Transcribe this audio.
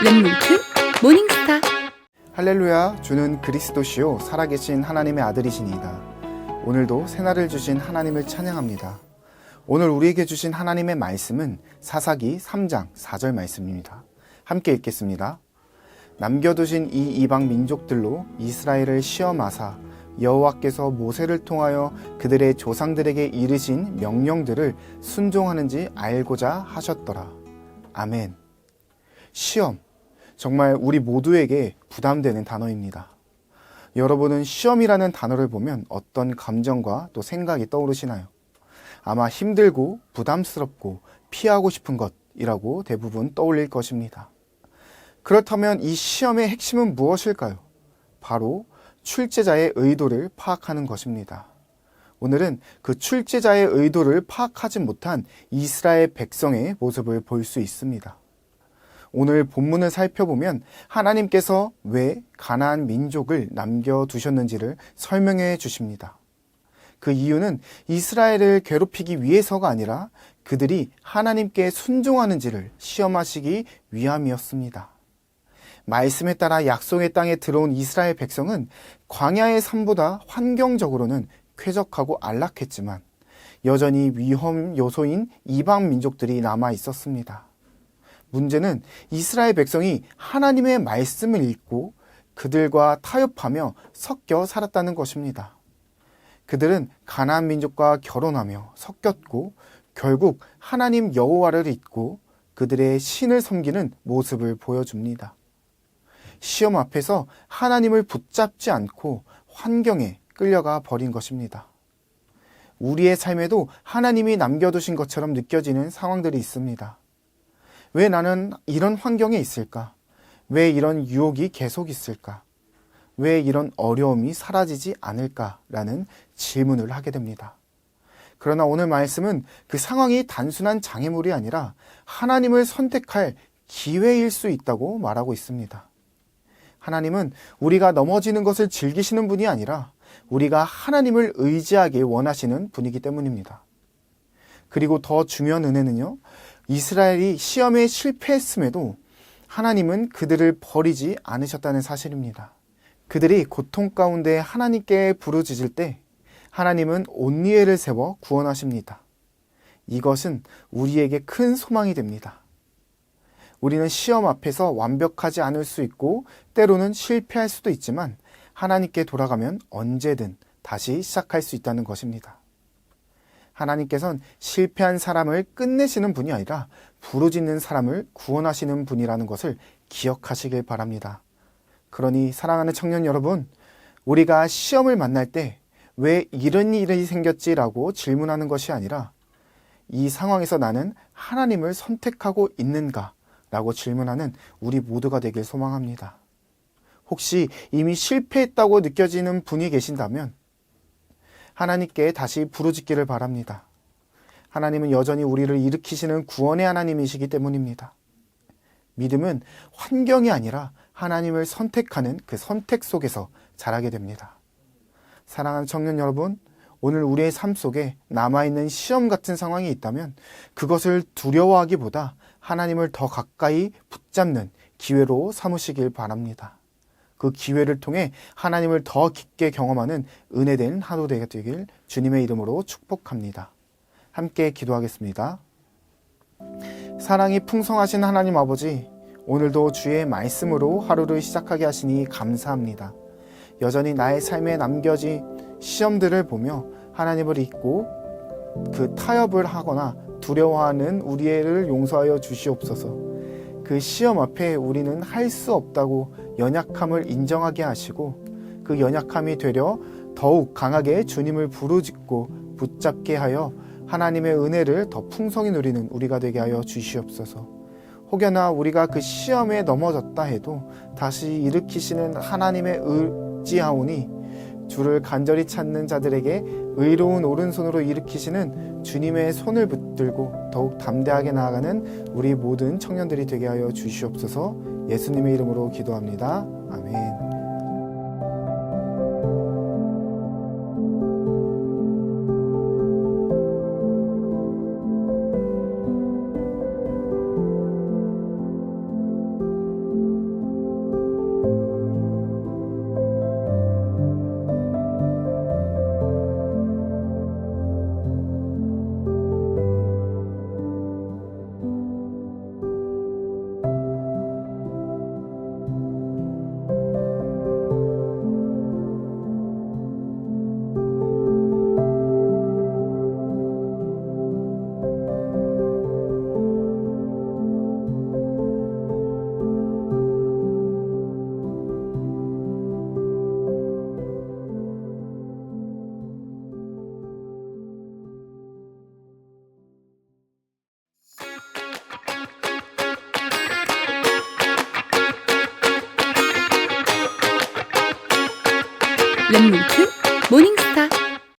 랩문트 모닝스타. 할렐루야, 주는 그리스도시요 살아계신 하나님의 아들이시니이다. 오늘도 새날을 주신 하나님을 찬양합니다. 오늘 우리에게 주신 하나님의 말씀은 사사기 3장 4절 말씀입니다. 함께 읽겠습니다. 남겨두신 이 이방 민족들로 이스라엘을 시험하사 여호와께서 모세를 통하여 그들의 조상들에게 이르신 명령들을 순종하는지 알고자 하셨더라. 아멘. 시험, 정말 우리 모두에게 부담되는 단어입니다. 여러분은 시험이라는 단어를 보면 어떤 감정과 또 생각이 떠오르시나요? 아마 힘들고 부담스럽고 피하고 싶은 것이라고 대부분 떠올릴 것입니다. 그렇다면 이 시험의 핵심은 무엇일까요? 바로 출제자의 의도를 파악하는 것입니다. 오늘은 그 출제자의 의도를 파악하지 못한 이스라엘 백성의 모습을 볼 수 있습니다. 오늘 본문을 살펴보면 하나님께서 왜 가나안 민족을 남겨두셨는지를 설명해 주십니다. 그 이유는 이스라엘을 괴롭히기 위해서가 아니라 그들이 하나님께 순종하는지를 시험하시기 위함이었습니다. 말씀에 따라 약속의 땅에 들어온 이스라엘 백성은 광야의 삶보다 환경적으로는 쾌적하고 안락했지만 여전히 위험 요소인 이방 민족들이 남아 있었습니다. 문제는 이스라엘 백성이 하나님의 말씀을 읽고 그들과 타협하며 섞여 살았다는 것입니다. 그들은 가나안 민족과 결혼하며 섞였고 결국 하나님 여호와를 잊고 그들의 신을 섬기는 모습을 보여줍니다. 시험 앞에서 하나님을 붙잡지 않고 환경에 끌려가 버린 것입니다. 우리의 삶에도 하나님이 남겨두신 것처럼 느껴지는 상황들이 있습니다. 왜 나는 이런 환경에 있을까? 왜 이런 유혹이 계속 있을까? 왜 이런 어려움이 사라지지 않을까라는 질문을 하게 됩니다. 그러나 오늘 말씀은 그 상황이 단순한 장애물이 아니라 하나님을 선택할 기회일 수 있다고 말하고 있습니다. 하나님은 우리가 넘어지는 것을 즐기시는 분이 아니라 우리가 하나님을 의지하길 원하시는 분이기 때문입니다. 그리고 더 중요한 은혜는요, 이스라엘이 시험에 실패했음에도 하나님은 그들을 버리지 않으셨다는 사실입니다. 그들이 고통 가운데 하나님께 부르짖을 때 하나님은 온니엘을 세워 구원하십니다. 이것은 우리에게 큰 소망이 됩니다. 우리는 시험 앞에서 완벽하지 않을 수 있고 때로는 실패할 수도 있지만 하나님께 돌아가면 언제든 다시 시작할 수 있다는 것입니다. 하나님께서는 실패한 사람을 끝내시는 분이 아니라 부르짖는 사람을 구원하시는 분이라는 것을 기억하시길 바랍니다. 그러니 사랑하는 청년 여러분, 우리가 시험을 만날 때 왜 이런 일이 생겼지라고 질문하는 것이 아니라 이 상황에서 나는 하나님을 선택하고 있는가? 라고 질문하는 우리 모두가 되길 소망합니다. 혹시 이미 실패했다고 느껴지는 분이 계신다면 하나님께 다시 부르짖기를 바랍니다. 하나님은 여전히 우리를 일으키시는 구원의 하나님이시기 때문입니다. 믿음은 환경이 아니라 하나님을 선택하는 그 선택 속에서 자라게 됩니다. 사랑하는 청년 여러분, 오늘 우리의 삶 속에 남아있는 시험 같은 상황이 있다면 그것을 두려워하기보다 하나님을 더 가까이 붙잡는 기회로 삼으시길 바랍니다. 그 기회를 통해 하나님을 더 깊게 경험하는 은혜된 하루 되길 주님의 이름으로 축복합니다. 함께 기도하겠습니다. 사랑이 풍성하신 하나님 아버지, 오늘도 주의 말씀으로 하루를 시작하게 하시니 감사합니다. 여전히 나의 삶에 남겨진 시험들을 보며 하나님을 잊고 그 타협을 하거나 두려워하는 우리를 용서하여 주시옵소서. 그 시험 앞에 우리는 할 수 없다고 연약함을 인정하게 하시고 그 연약함이 되려 더욱 강하게 주님을 부르짖고 붙잡게 하여 하나님의 은혜를 더 풍성히 누리는 우리가 되게 하여 주시옵소서. 혹여나 우리가 그 시험에 넘어졌다 해도 다시 일으키시는 하나님의 의지하오니 주를 간절히 찾는 자들에게 의로운 오른손으로 일으키시는 주님의 손을 붙들고 더욱 담대하게 나아가는 우리 모든 청년들이 되게 하여 주시옵소서. 예수님의 이름으로 기도합니다. 아멘.